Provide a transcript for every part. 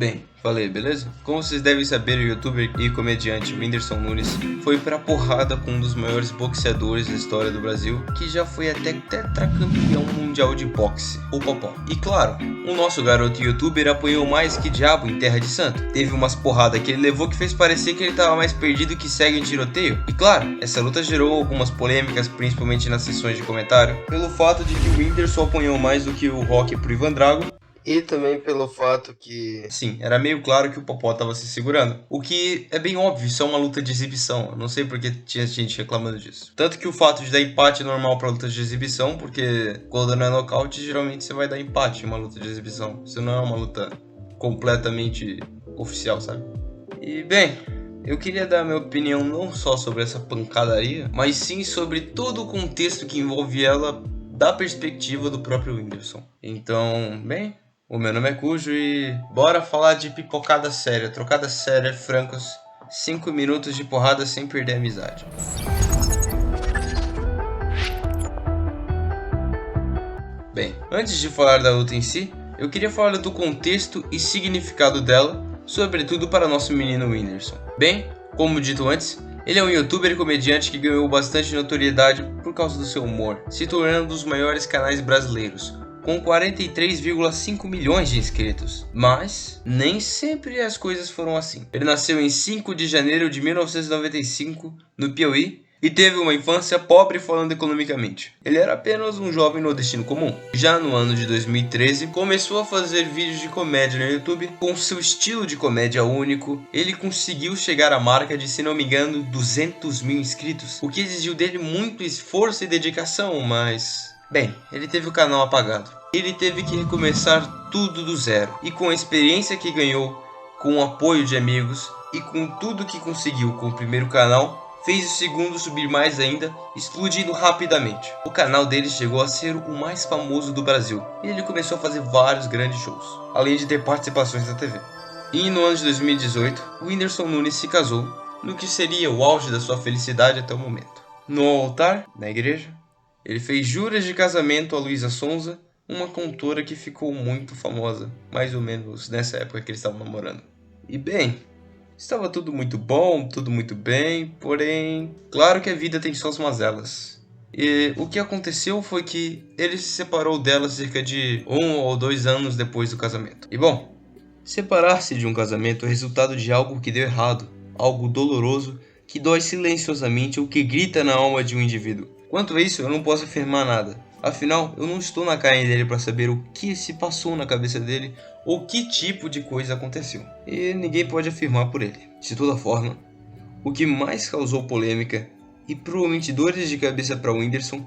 Bem, falei, beleza? Como vocês devem saber, o youtuber e comediante Whindersson Nunes foi pra porrada com um dos maiores boxeadores da história do Brasil, que já foi até tetracampeão mundial de boxe, o Popó. E claro, o nosso garoto youtuber apanhou mais que diabo em terra de santo. Teve umas porradas que ele levou que fez parecer que ele tava mais perdido que cego em tiroteio. E claro, essa luta gerou algumas polêmicas, principalmente nas sessões de comentário, pelo fato de que o Whindersson apanhou mais do que o Rock pro Ivan Drago. E também pelo fato que, sim, era meio claro que o Popó tava se segurando. O que é bem óbvio, isso é uma luta de exibição. Eu não sei porque tinha gente reclamando disso. Tanto que o fato de dar empate é normal pra luta de exibição, porque quando não é nocaute, geralmente você vai dar empate em uma luta de exibição. Isso não é uma luta completamente oficial, sabe? E bem, eu queria dar minha opinião não só sobre essa pancadaria, mas sim sobre todo o contexto que envolve ela da perspectiva do próprio Whindersson. Então, bem, o meu nome é Cujo e bora falar de pipocada séria, trocada séria, francos, 5 minutos de porrada sem perder a amizade. Bem, antes de falar da luta em si, eu queria falar do contexto e significado dela, sobretudo para nosso menino Whindersson. Bem, como dito antes, ele é um youtuber e comediante que ganhou bastante notoriedade por causa do seu humor, se tornando um dos maiores canais brasileiros, com 43,5 milhões de inscritos. Mas nem sempre as coisas foram assim. Ele nasceu em 5 de janeiro de 1995, no Piauí, e teve uma infância pobre falando economicamente. Ele era apenas um jovem nordestino comum. Já no ano de 2013, começou a fazer vídeos de comédia no YouTube. Com seu estilo de comédia único, ele conseguiu chegar à marca de, se não me engano, 200 mil inscritos, o que exigiu dele muito esforço e dedicação, mas... bem, ele teve o canal apagado. Ele teve que recomeçar tudo do zero. E com a experiência que ganhou, com o apoio de amigos e com tudo que conseguiu com o primeiro canal, fez o segundo subir mais ainda, explodindo rapidamente. O canal dele chegou a ser o mais famoso do Brasil. E ele começou a fazer vários grandes shows, além de ter participações na TV. E no ano de 2018, o Whindersson Nunes se casou, no que seria o auge da sua felicidade até o momento. No altar, na igreja, ele fez juras de casamento a Luísa Sonza, uma cantora que ficou muito famosa, mais ou menos nessa época que eles estavam namorando. E bem, estava tudo muito bom, tudo muito bem, porém, claro que a vida tem suas mazelas. E o que aconteceu foi que ele se separou dela cerca de 1 ou 2 anos depois do casamento. E bom, separar-se de um casamento é resultado de algo que deu errado, algo doloroso, que dói silenciosamente ou que grita na alma de um indivíduo. Quanto a isso, eu não posso afirmar nada. Afinal, eu não estou na carne dele para saber o que se passou na cabeça dele ou que tipo de coisa aconteceu. E ninguém pode afirmar por ele. De toda forma, o que mais causou polêmica e provavelmente dores de cabeça para o Whindersson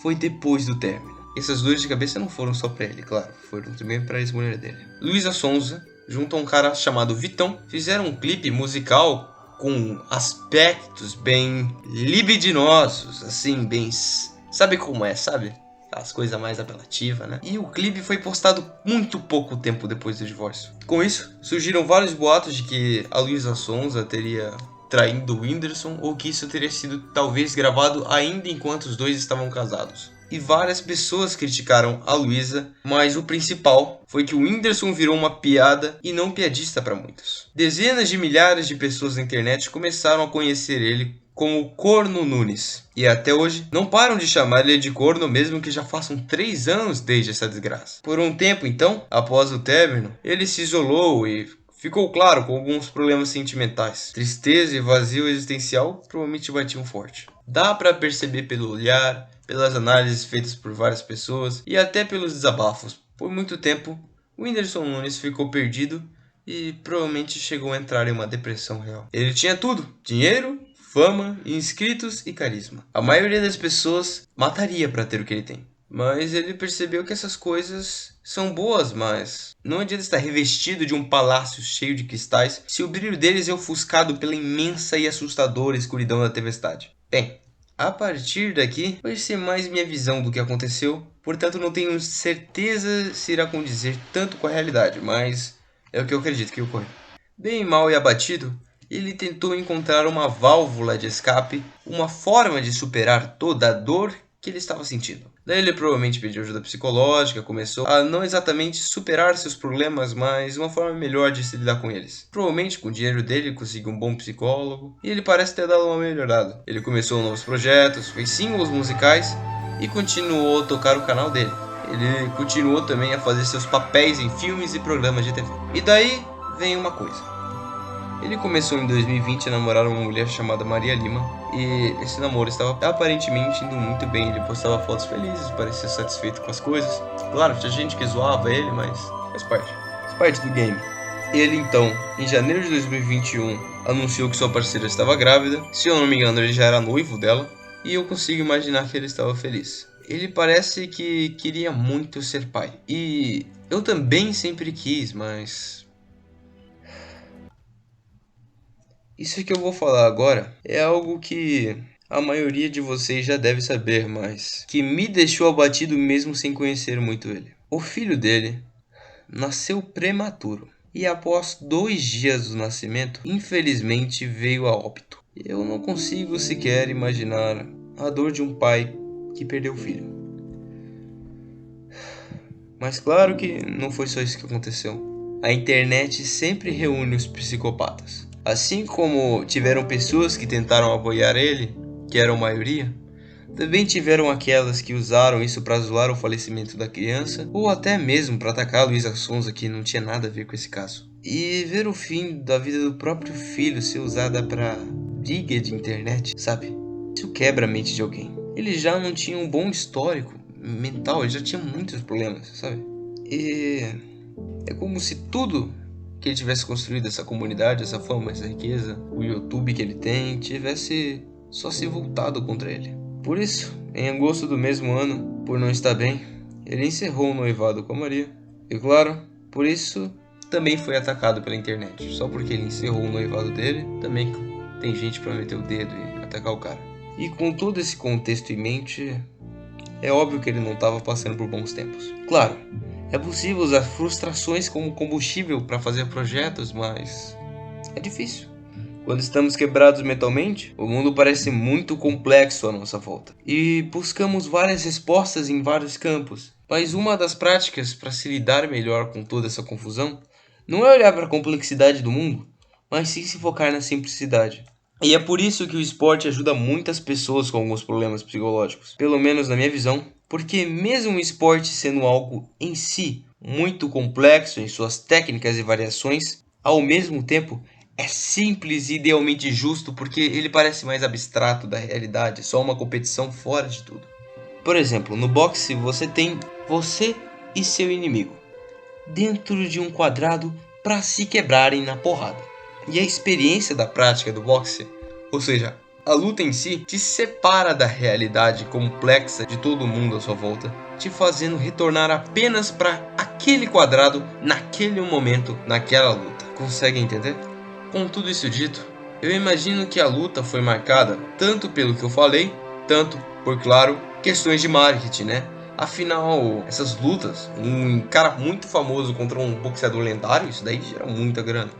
foi depois do término. Essas dores de cabeça não foram só para ele, claro, foram também para a ex-mulher dele. Luísa Sonza, junto a um cara chamado Vitão, fizeram um clipe musical com aspectos bem libidinosos, assim, bem... sabe como é, sabe? As coisas mais apelativas, né? E o clipe foi postado muito pouco tempo depois do divórcio. Com isso, surgiram vários boatos de que a Luísa Sonza teria traído o Whindersson ou que isso teria sido talvez gravado ainda enquanto os dois estavam casados. E várias pessoas criticaram a Luísa, mas o principal foi que o Whindersson virou uma piada e não piadista para muitos. Dezenas de milhares de pessoas na internet começaram a conhecer ele como Corno Nunes. E até hoje não param de chamar ele de corno, mesmo que já façam 3 anos desde essa desgraça. Por um tempo então, após o término, ele se isolou e ficou claro com alguns problemas sentimentais. Tristeza e vazio existencial provavelmente batiam forte. Dá para perceber pelo olhar, pelas análises feitas por várias pessoas e até pelos desabafos. Por muito tempo, o Whindersson Nunes ficou perdido e provavelmente chegou a entrar em uma depressão real. Ele tinha tudo: dinheiro, fama, inscritos e carisma. A maioria das pessoas mataria para ter o que ele tem. Mas ele percebeu que essas coisas são boas, mas não adianta estar revestido de um palácio cheio de cristais se o brilho deles é ofuscado pela imensa e assustadora escuridão da tempestade. Bem, a partir daqui vai ser mais minha visão do que aconteceu, portanto não tenho certeza se irá condizer tanto com a realidade, mas é o que eu acredito que ocorreu. Bem mal e abatido, ele tentou encontrar uma válvula de escape, uma forma de superar toda a dor que ele estava sentindo. Daí ele provavelmente pediu ajuda psicológica, começou a não exatamente superar seus problemas, mas uma forma melhor de se lidar com eles. Provavelmente com o dinheiro dele ele conseguiu um bom psicólogo e ele parece ter dado uma melhorada. Ele começou novos projetos, fez singles musicais e continuou a tocar o canal dele. Ele continuou também a fazer seus papéis em filmes e programas de TV. E daí vem uma coisa. Ele começou em 2020 a namorar uma mulher chamada Maria Lima e esse namoro estava aparentemente indo muito bem. Ele postava fotos felizes, parecia satisfeito com as coisas. Claro, tinha gente que zoava ele, mas faz parte do game. Ele então, em janeiro de 2021, anunciou que sua parceira estava grávida. Se eu não me engano, ele já era noivo dela e eu consigo imaginar que ele estava feliz. Ele parece que queria muito ser pai e eu também sempre quis, mas... Isso que eu vou falar agora é algo que a maioria de vocês já deve saber, mas que me deixou abatido mesmo sem conhecer muito ele. O filho dele nasceu prematuro e após 2 dias do nascimento, infelizmente veio a óbito. Eu não consigo sequer imaginar a dor de um pai que perdeu o filho. Mas claro que não foi só isso que aconteceu. A internet sempre reúne os psicopatas. Assim como tiveram pessoas que tentaram apoiar ele, que eram a maioria, também tiveram aquelas que usaram isso para zoar o falecimento da criança, ou até mesmo para atacar a Luísa Sonza, que não tinha nada a ver com esse caso. E ver o fim da vida do próprio filho ser usada para briga de internet, sabe? Isso quebra a mente de alguém. Ele já não tinha um bom histórico mental, ele já tinha muitos problemas, sabe? E é como se tudo que ele tivesse construído, essa comunidade, essa fama, essa riqueza, o YouTube que ele tem, tivesse só se voltado contra ele. Por isso, em agosto do mesmo ano, por não estar bem, ele encerrou o noivado com a Maria. E claro, por isso também foi atacado pela internet. Só porque ele encerrou o noivado dele, também tem gente pra meter o dedo e atacar o cara. E com todo esse contexto em mente, é óbvio que ele não estava passando por bons tempos. Claro, é possível usar frustrações como combustível para fazer projetos, mas é difícil. Quando estamos quebrados mentalmente, o mundo parece muito complexo à nossa volta. E buscamos várias respostas em vários campos. Mas uma das práticas para se lidar melhor com toda essa confusão não é olhar para a complexidade do mundo, mas sim se focar na simplicidade. E é por isso que o esporte ajuda muitas pessoas com alguns problemas psicológicos, pelo menos na minha visão, porque mesmo o esporte sendo algo em si muito complexo em suas técnicas e variações, ao mesmo tempo é simples e idealmente justo porque ele parece mais abstrato da realidade, só uma competição fora de tudo. Por exemplo, no boxe você tem você e seu inimigo dentro de um quadrado para se quebrarem na porrada. E a experiência da prática do boxe, ou seja, a luta em si, te separa da realidade complexa de todo mundo à sua volta, te fazendo retornar apenas para aquele quadrado, naquele momento, naquela luta. Consegue entender? Com tudo isso dito, eu imagino que a luta foi marcada tanto pelo que eu falei, tanto por, claro, questões de marketing, né? Afinal, essas lutas, um cara muito famoso contra um boxeador lendário, isso daí gera muita grana.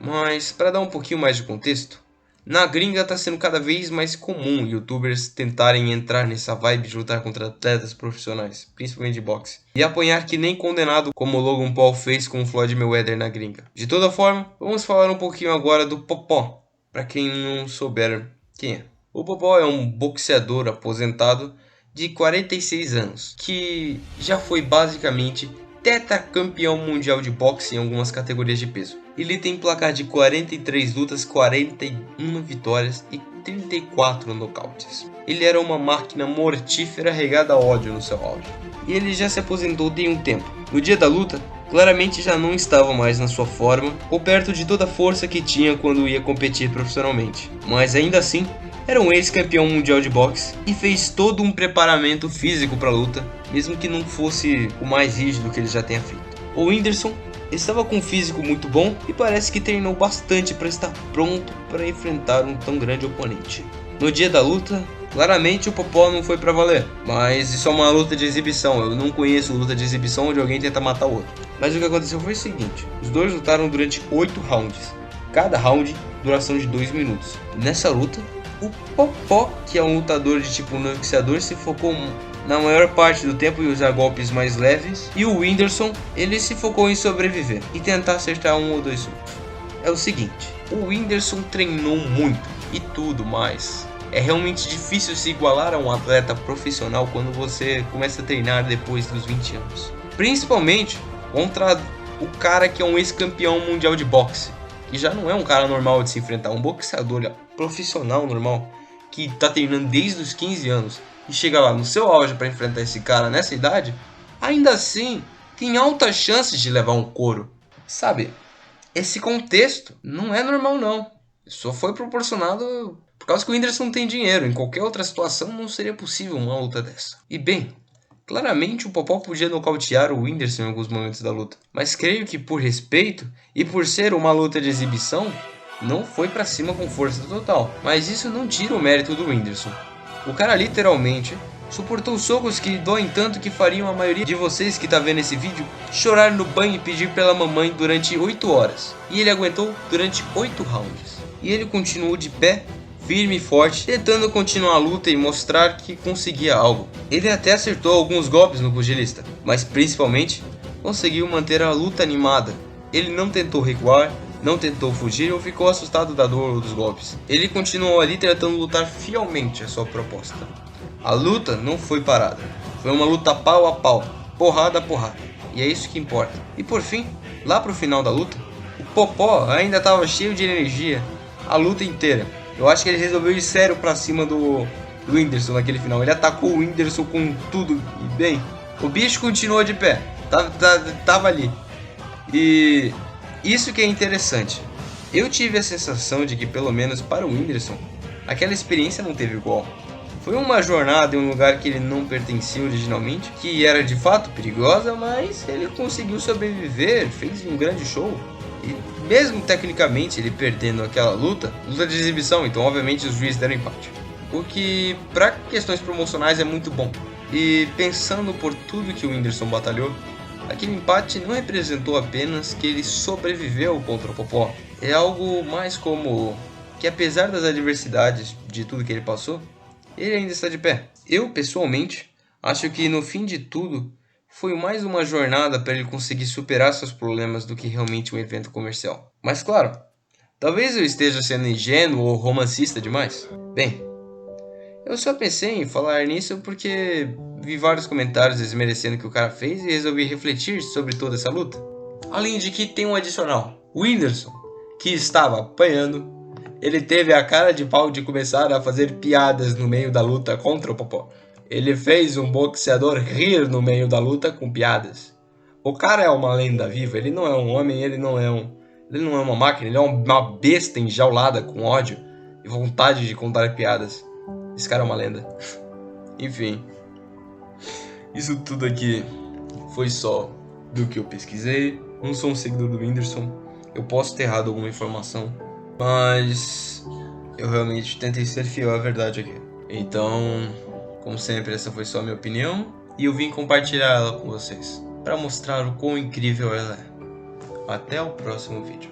Mas, para dar um pouquinho mais de contexto, na gringa tá sendo cada vez mais comum youtubers tentarem entrar nessa vibe de lutar contra atletas profissionais, principalmente de boxe, e apanhar que nem condenado como o Logan Paul fez com o Floyd Mayweather na gringa. De toda forma, vamos falar um pouquinho agora do Popó, para quem não souber quem é. O Popó é um boxeador aposentado de 46 anos, que já foi basicamente tetracampeão mundial de boxe em algumas categorias de peso. Ele tem placar de 43 lutas, 41 vitórias e 34 nocautes. Ele era uma máquina mortífera regada a ódio no seu auge. E ele já se aposentou tem um tempo. No dia da luta, claramente já não estava mais na sua forma ou perto de toda a força que tinha quando ia competir profissionalmente. Mas ainda assim, era um ex-campeão mundial de boxe e fez todo um preparamento físico para a luta, mesmo que não fosse o mais rígido que ele já tenha feito. O Whindersson estava com um físico muito bom e parece que treinou bastante para estar pronto para enfrentar um tão grande oponente. No dia da luta, claramente o Popó não foi para valer, mas isso é uma luta de exibição. Eu não conheço luta de exibição onde alguém tenta matar o outro. Mas o que aconteceu foi o seguinte: os dois lutaram durante 8 rounds, cada round duração de 2 minutos. Nessa luta, O Popó, que é um lutador de tipo boxeador, se focou na maior parte do tempo em usar golpes mais leves. E o Whindersson, ele se focou em sobreviver e tentar acertar um ou dois socos. É o seguinte, o Whindersson treinou muito e tudo mais. É realmente difícil se igualar a um atleta profissional quando você começa a treinar depois dos 20 anos. Principalmente contra o cara que é um ex-campeão mundial de boxe, que já não é um cara normal de se enfrentar, um boxeador profissional normal, que tá treinando desde os 15 anos e chega lá no seu auge para enfrentar esse cara nessa idade, ainda assim tem altas chances de levar um couro. Sabe, esse contexto não é normal não, só foi proporcionado por causa que o Whindersson tem dinheiro. Em qualquer outra situação não seria possível uma luta dessa. E bem, claramente o Popó podia nocautear o Whindersson em alguns momentos da luta, mas creio que por respeito e por ser uma luta de exibição, não foi pra cima com força total. Mas isso não tira o mérito do Whindersson. O cara literalmente suportou socos que doem tanto que fariam a maioria de vocês que tá vendo esse vídeo chorar no banho e pedir pela mamãe durante 8 horas. E ele aguentou durante 8 rounds. E ele continuou de pé, firme e forte, tentando continuar a luta e mostrar que conseguia algo. Ele até acertou alguns golpes no pugilista, mas principalmente conseguiu manter a luta animada. Ele não tentou recuar, não tentou fugir ou ficou assustado da dor ou dos golpes. Ele continuou ali tentando lutar fielmente a sua proposta. A luta não foi parada, foi uma luta pau a pau, porrada a porrada, e é isso que importa. E por fim, lá pro final da luta, o Popó ainda estava cheio de energia a luta inteira. Eu acho que ele resolveu ir sério pra cima do Whindersson naquele final. Ele atacou o Whindersson com tudo e bem, o bicho continuou de pé, tava ali. E isso que é interessante. Eu tive a sensação de que pelo menos para o Whindersson, aquela experiência não teve igual. Foi uma jornada em um lugar que ele não pertencia originalmente, que era de fato perigosa, mas ele conseguiu sobreviver, fez um grande show. E mesmo tecnicamente ele perdendo aquela luta de exibição, então obviamente os juízes deram empate. O que para questões promocionais é muito bom. E pensando por tudo que o Whindersson batalhou, aquele empate não representou apenas que ele sobreviveu contra o Popó. É algo mais como que apesar das adversidades de tudo que ele passou, ele ainda está de pé. Eu, pessoalmente, acho que no fim de tudo, foi mais uma jornada para ele conseguir superar seus problemas do que realmente um evento comercial. Mas claro, talvez eu esteja sendo ingênuo ou romancista demais. Bem, eu só pensei em falar nisso porque vi vários comentários desmerecendo o que o cara fez e resolvi refletir sobre toda essa luta. Além de que tem um adicional. O Whindersson, que estava apanhando, ele teve a cara de pau de começar a fazer piadas no meio da luta contra o Popó. Ele fez um boxeador rir no meio da luta com piadas. O cara é uma lenda viva, ele não é um homem, ele não é uma máquina, ele é uma besta enjaulada com ódio e vontade de contar piadas. Esse cara é uma lenda. Enfim, isso tudo aqui foi só do que eu pesquisei. Não sou um seguidor do Whindersson, eu posso ter errado alguma informação, mas eu realmente tentei ser fiel à verdade aqui. Então, como sempre, essa foi só a minha opinião e eu vim compartilhar ela com vocês para mostrar o quão incrível ela é. Até o próximo vídeo.